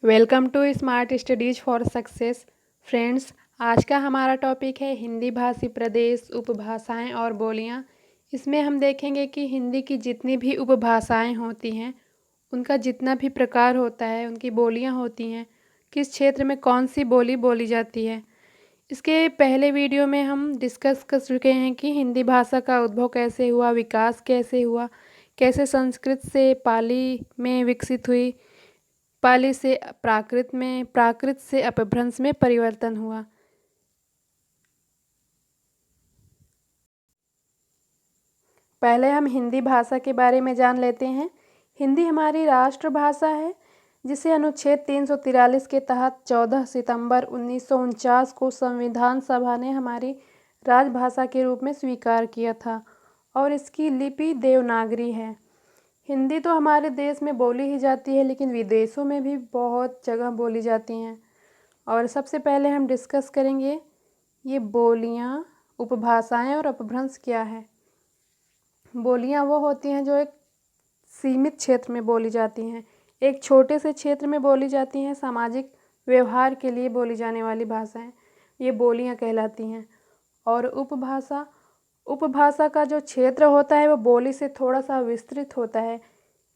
Welcome to smart studies for success. Friends, आज का हमारा टॉपिक है हिंदी भाषी प्रदेश, उपभाषाएं और बोलियां। इसमें हम देखेंगे कि हिंदी की जितनी भी उपभाषाएं होती हैं, उनका जितना भी प्रकार होता है, उनकी बोलियां होती हैं, किस क्षेत्र में कौन सी बोली बोली जाती है। इसके पहले वीडियो में हम डिस्कस कर चुके हैं कि हिंदी भाषा का उद्भव कैसे हुआ, विकास कैसे हुआ, कैसे संस्कृत से पाली में विकसित हुई, पाली से प्राकृत में, प्राकृत से अपभ्रंश में परिवर्तन हुआ। पहले हम हिंदी भाषा के बारे में जान लेते हैं। हिंदी हमारी राष्ट्रभाषा है, जिसे अनुच्छेद 343 के तहत 14 सितंबर 1949 को संविधान सभा ने हमारी राजभाषा के रूप में स्वीकार किया था और इसकी लिपि देवनागरी है। हिंदी तो हमारे देश में बोली ही जाती है, लेकिन विदेशों में भी बहुत जगह बोली जाती हैं। और सबसे पहले हम डिस्कस करेंगे ये बोलियां, उपभाषाएं और अपभ्रंश क्या है। बोलियां वो होती हैं जो एक सीमित क्षेत्र में बोली जाती हैं, एक छोटे से क्षेत्र में बोली जाती हैं। सामाजिक व्यवहार के लिए बोली जाने वाली भाषाएं ये बोलियां कहलाती हैं। और उपभाषा, उपभाषा का जो क्षेत्र होता है वो बोली से थोड़ा सा विस्तृत होता है।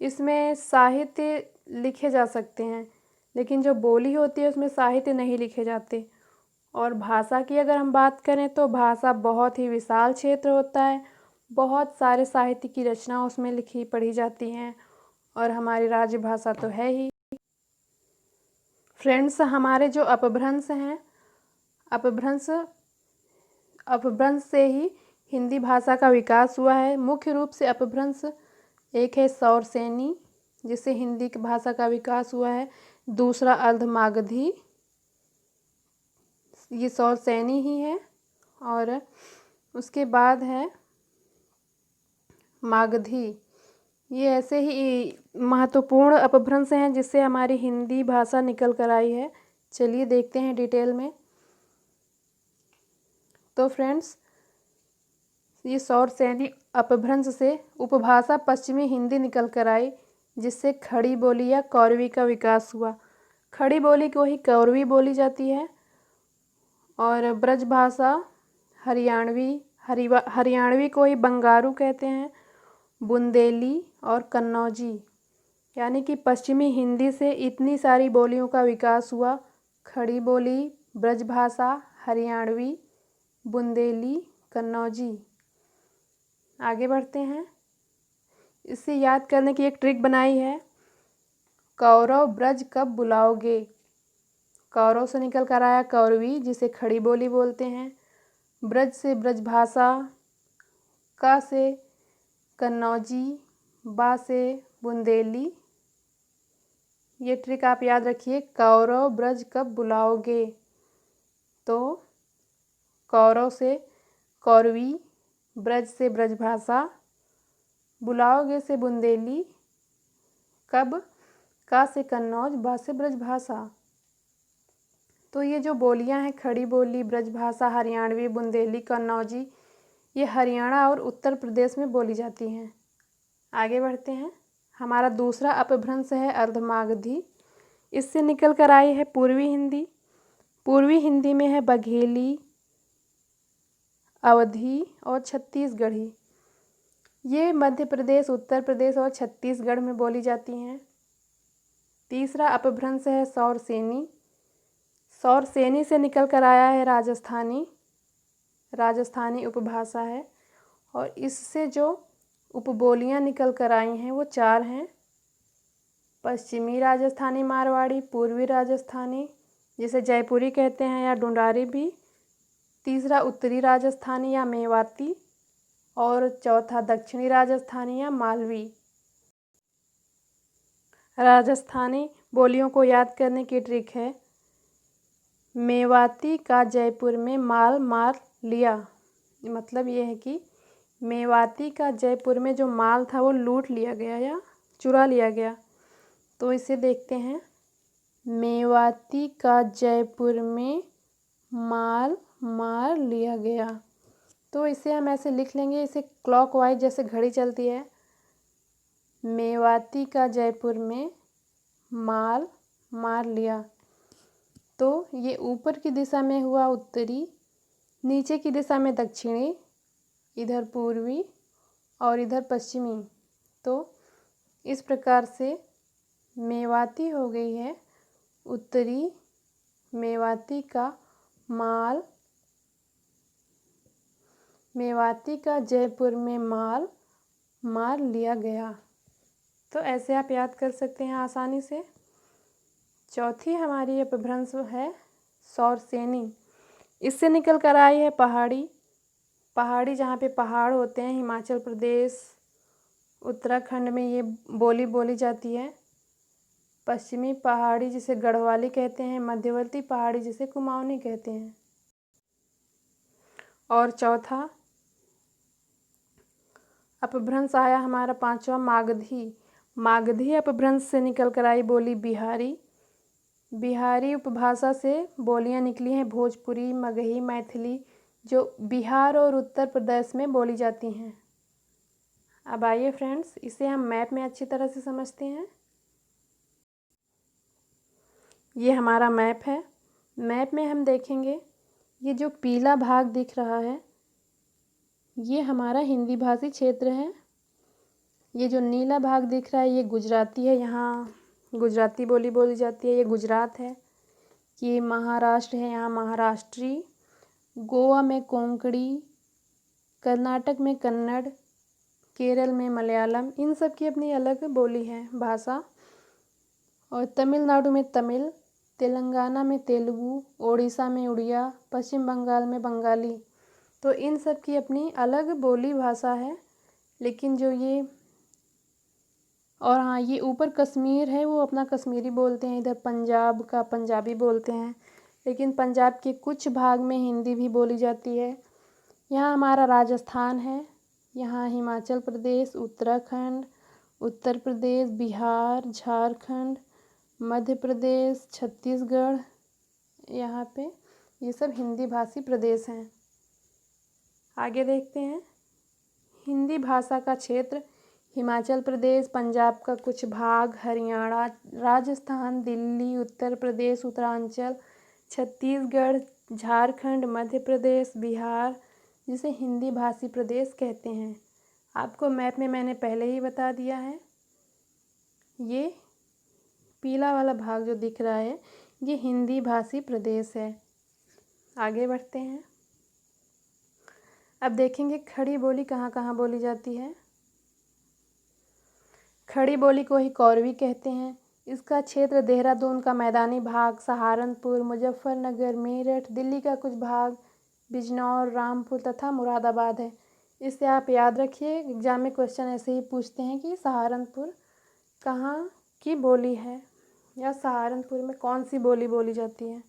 इसमें साहित्य लिखे जा सकते हैं, लेकिन जो बोली होती है उसमें साहित्य नहीं लिखे जाते। और भाषा की अगर हम बात करें तो भाषा बहुत ही विशाल क्षेत्र होता है, बहुत सारे साहित्य की रचना उसमें लिखी पढ़ी जाती हैं और हमारी राजभाषा तो है ही। फ्रेंड्स, हमारे जो अपभ्रंश हैं, अपभ्रंश अपभ्रंश से ही हिंदी भाषा का विकास हुआ है। मुख्य रूप से अपभ्रंश एक है सौरसेनी, जिससे हिंदी की भाषा का विकास हुआ है। दूसरा अर्धमागधी, ये सौरसेनी ही है। और उसके बाद है मागधी। ये ऐसे ही महत्वपूर्ण अपभ्रंश हैं जिससे हमारी हिंदी भाषा निकल कर आई है। चलिए देखते हैं डिटेल में। तो फ्रेंड्स, ये सौरसेनी अपभ्रंश से उपभाषा पश्चिमी हिंदी निकल कर आई, जिससे खड़ी बोली या कौरवी का विकास हुआ। खड़ी बोली को ही कौरवी बोली जाती है। और ब्रज भाषा हरियाणवी को ही बंगारू कहते हैं। बुंदेली और कन्नौजी, यानी कि पश्चिमी हिंदी से इतनी सारी बोलियों का विकास हुआ। खड़ी बोली, ब्रजभाषा, हरियाणवी, बुंदेली, कन्नौजी। आगे बढ़ते हैं। इससे याद करने की एक ट्रिक बनाई है। कौरव ब्रज कब बुलाओगे। कौरव से निकल कर आया कौरवी, जिसे खड़ी बोली बोलते हैं। ब्रज से ब्रजभाषा, का से कन्नौजी, बा से बुंदेली। ये ट्रिक आप याद रखिए। कौरव ब्रज कब बुलाओगे, तो कौरव से कौरवी, ब्रज से ब्रजभाषा, बुलाओगे से बुंदेली, कब, का से कन्नौज, बा से ब्रजभाषा। तो ये जो बोलियां हैं, खड़ी बोली, ब्रजभाषा, हरियाणवी, बुंदेली, कन्नौजी, ये हरियाणा और उत्तर प्रदेश में बोली जाती हैं। आगे बढ़ते हैं। हमारा दूसरा अपभ्रंश है अर्धमागधी। इससे निकल कर आई है पूर्वी हिंदी। पूर्वी हिंदी में है बघेली, अवधी और छत्तीसगढ़ी। ये मध्य प्रदेश, उत्तर प्रदेश और छत्तीसगढ़ में बोली जाती हैं। तीसरा अपभ्रंश है सौरसेनी। सौरसेनी से निकल कर आया है राजस्थानी। राजस्थानी उपभाषा है और इससे जो उपबोलियां निकल कर आई हैं वो चार हैं। पश्चिमी राजस्थानी मारवाड़ी, पूर्वी राजस्थानी जिसे जयपुरी कहते हैं या ढूंढारी भी, तीसरा उत्तरी राजस्थानी या मेवाती, और चौथा दक्षिणी राजस्थानी या मालवी। राजस्थानी बोलियों को याद करने की ट्रिक है। मेवाती का जयपुर में माल मार लिया, मतलब ये है कि मेवाती का जयपुर में जो माल था वो लूट लिया गया या चुरा लिया गया। तो इसे देखते हैं। मेवाती का जयपुर में माल मार लिया गया। तो इसे हम ऐसे लिख लेंगे, इसे क्लॉकवाइज जैसे घड़ी चलती है। मेवाती का जयपुर में माल मार लिया। तो ये ऊपर की दिशा में हुआ उत्तरी, नीचे की दिशा में दक्षिणी, इधर पूर्वी और इधर पश्चिमी। तो इस प्रकार से मेवाती हो गई है उत्तरी। मेवाती का माल, मेवाती का जयपुर में माल मार लिया गया। तो ऐसे आप याद कर सकते हैं आसानी से। चौथी हमारी अपभ्रंश है सौरसेनी। इससे निकल कर आई है पहाड़ी। पहाड़ी जहाँ पे पहाड़ होते हैं, हिमाचल प्रदेश, उत्तराखंड में ये बोली बोली जाती है। पश्चिमी पहाड़ी जिसे गढ़वाली कहते हैं, मध्यवर्ती पहाड़ी जिसे कुमाऊनी कहते हैं। और चौथा अपभ्रंश आया हमारा पांचवा मागधी। मागधी अपभ्रंश से निकल कर आई बोली बिहारी। बिहारी उपभाषा से बोलियां निकली हैं भोजपुरी, मगही, मैथिली, जो बिहार और उत्तर प्रदेश में बोली जाती हैं। अब आइए फ्रेंड्स, इसे हम मैप में अच्छी तरह से समझते हैं। ये हमारा मैप है। मैप में हम देखेंगे ये जो पीला भाग दिख रहा है ये हमारा हिंदी भाषी क्षेत्र है। ये जो नीला भाग दिख रहा है ये गुजराती है, यहाँ गुजराती बोली बोली जाती है। ये गुजरात है। ये महाराष्ट्र है, यहाँ महाराष्ट्री। गोवा में कोंकणी, कर्नाटक में कन्नड़, केरल में मलयालम। इन सब की अपनी अलग बोली है, भाषा। और तमिलनाडु में तमिल, तेलंगाना में तेलुगु, ओडिशा में उड़िया, पश्चिम बंगाल में बंगाली। तो इन सब की अपनी अलग बोली भाषा है। लेकिन जो ये और हाँ, ये ऊपर कश्मीर है वो अपना कश्मीरी बोलते हैं। इधर पंजाब का पंजाबी बोलते हैं। लेकिन पंजाब के कुछ भाग में हिंदी भी बोली जाती है। यहाँ हमारा राजस्थान है। यहाँ हिमाचल प्रदेश, उत्तराखंड, उत्तर प्रदेश, बिहार, झारखंड, मध्य प्रदेश, छत्तीसगढ़, यहाँ पे ये सब हिंदी भाषी प्रदेश हैं। आगे देखते हैं। हिंदी भाषा का क्षेत्र हिमाचल प्रदेश, पंजाब का कुछ भाग, हरियाणा, राजस्थान, दिल्ली, उत्तर प्रदेश, उत्तरांचल, छत्तीसगढ़, झारखंड, मध्य प्रदेश, बिहार, जिसे हिंदी भाषी प्रदेश कहते हैं। आपको मैप में मैंने पहले ही बता दिया है। ये पीला वाला भाग जो दिख रहा है ये हिंदी भाषी प्रदेश है। आगे बढ़ते हैं। अब देखेंगे खड़ी बोली कहाँ कहाँ बोली जाती है। खड़ी बोली को ही कौरवी कहते हैं। इसका क्षेत्र देहरादून का मैदानी भाग, सहारनपुर, मुजफ्फरनगर, मेरठ, दिल्ली का कुछ भाग, बिजनौर, रामपुर तथा मुरादाबाद है। इससे आप याद रखिए, एग्जाम में क्वेश्चन ऐसे ही पूछते हैं कि सहारनपुर कहाँ की बोली है या सहारनपुर में कौन सी बोली बोली जाती है।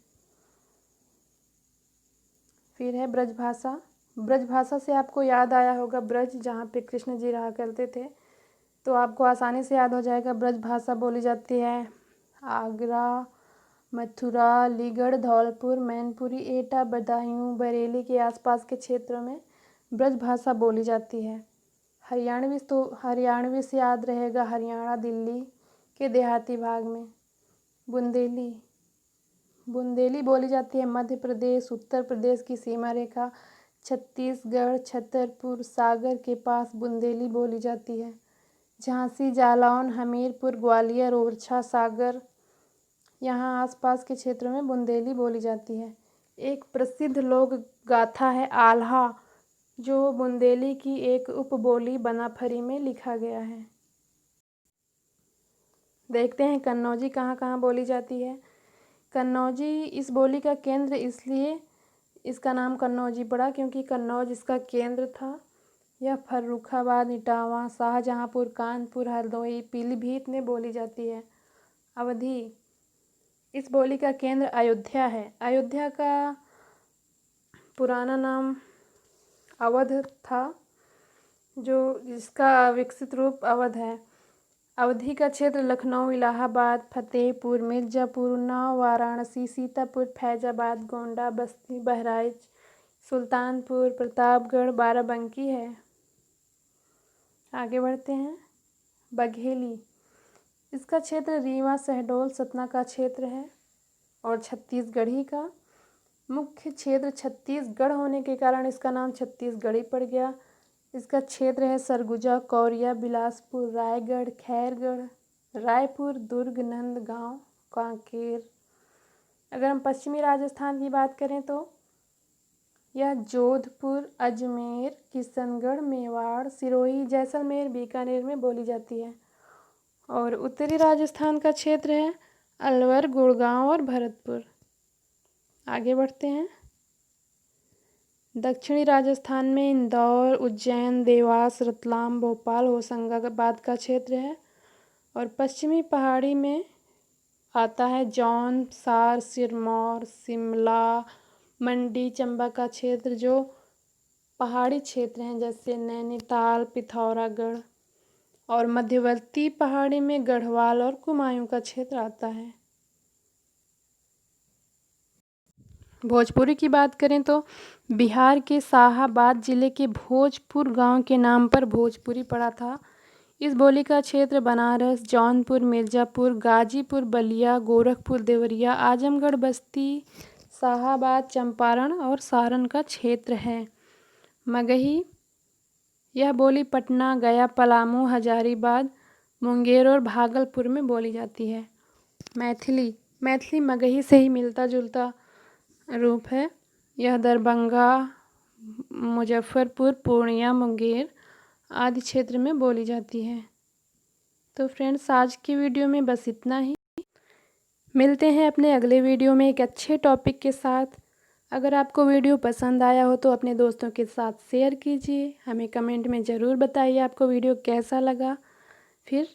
फिर है ब्रजभाषा। ब्रजभाषा से आपको याद आया होगा ब्रज, जहाँ पे कृष्ण जी रहा करते थे। तो आपको आसानी से याद हो जाएगा। ब्रजभाषा बोली जाती है आगरा, मथुरा, अलीगढ़, धौलपुर, मैनपुरी, एटा, बदायूं, बरेली के आसपास के क्षेत्रों में ब्रजभाषा बोली जाती है। हरियाणवी तो हरियाणवी से याद रहेगा हरियाणा, दिल्ली के देहाती भाग में। बुंदेली, बुंदेली बोली जाती है मध्य प्रदेश, उत्तर प्रदेश की सीमा रेखा, छत्तीसगढ़, छतरपुर, सागर के पास बुंदेली बोली जाती है। झांसी, जालौन, हमीरपुर, ग्वालियर, ओरछा, सागर, यहाँ आसपास के क्षेत्रों में बुंदेली बोली जाती है। एक प्रसिद्ध लोक गाथा है आल्हा, जो बुंदेली की एक उपबोली बनाफरी में लिखा गया है। देखते हैं कन्नौजी कहाँ कहाँ बोली जाती है। कन्नौजी इस बोली का केंद्र, इसलिए इसका नाम कन्नौजी पड़ा क्योंकि कन्नौज इसका केंद्र था। यह फर्रुखाबाद, इटावा, शाहजहाँपुर, कानपुर, हरदोई, पीलीभीत में बोली जाती है। अवधी, इस बोली का केंद्र अयोध्या है। अयोध्या का पुराना नाम अवध था, जो जिसका विकसित रूप अवध है। अवधी का क्षेत्र लखनऊ, इलाहाबाद, फतेहपुर, मिर्ज़ापुर, उन्नाव, वाराणसी, सीतापुर, फैजाबाद, गोंडा, बस्ती, बहराइच, सुल्तानपुर, प्रतापगढ़, बाराबंकी है। आगे बढ़ते हैं। बघेली, इसका क्षेत्र रीवा, शहडोल, सतना का क्षेत्र है और छत्तीसगढ़ी का मुख्य क्षेत्र छत्तीसगढ़ होने के कारण इसका नाम छत्तीसगढ़ी पड़ गया। इसका क्षेत्र है सरगुजा, कौरिया, बिलासपुर, रायगढ़, खैरगढ़, रायपुर, दुर्ग, नंदगांव, कांकेर। अगर हम पश्चिमी राजस्थान की बात करें तो यह जोधपुर, अजमेर, किशनगढ़, मेवाड़, सिरोही, जैसलमेर, बीकानेर में बोली जाती है। और उत्तरी राजस्थान का क्षेत्र है अलवर, गुड़गांव और भरतपुर। आगे बढ़ते हैं। दक्षिणी राजस्थान में इंदौर, उज्जैन, देवास, रतलाम, भोपाल, होशंगाबाद का क्षेत्र है। और पश्चिमी पहाड़ी में आता है जौनसार, सिरमौर, शिमला, मंडी, चंबा का क्षेत्र जो पहाड़ी क्षेत्र हैं जैसे नैनीताल, पिथौरागढ़। और मध्यवर्ती पहाड़ी में गढ़वाल और कुमायूं का क्षेत्र आता है। भोजपुरी की बात करें तो बिहार के शाहाबाद जिले के भोजपुर गांव के नाम पर भोजपुरी पड़ा था। इस बोली का क्षेत्र बनारस, जौनपुर, मिर्ज़ापुर, गाजीपुर, बलिया, गोरखपुर, देवरिया, आजमगढ़, बस्ती, शाहाबाद, चंपारण और सारण का क्षेत्र है। मगही यह बोली पटना, गया, पलामू, हजारीबाग, मुंगेर और भागलपुर में बोली जाती है। मैथिली मगही से ही मिलता जुलता रूप है। यह दरभंगा, मुजफ्फरपुर, पूर्णिया, मुंगेर आदि क्षेत्र में बोली जाती है। तो फ्रेंड्स, आज की वीडियो में बस इतना ही। मिलते हैं अपने अगले वीडियो में एक अच्छे टॉपिक के साथ। अगर आपको वीडियो पसंद आया हो तो अपने दोस्तों के साथ शेयर कीजिए। हमें कमेंट में ज़रूर बताइए आपको वीडियो कैसा लगा। फिर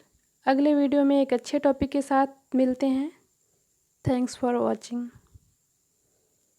अगले वीडियो में एक अच्छे टॉपिक के साथ मिलते हैं। Thanks for watching.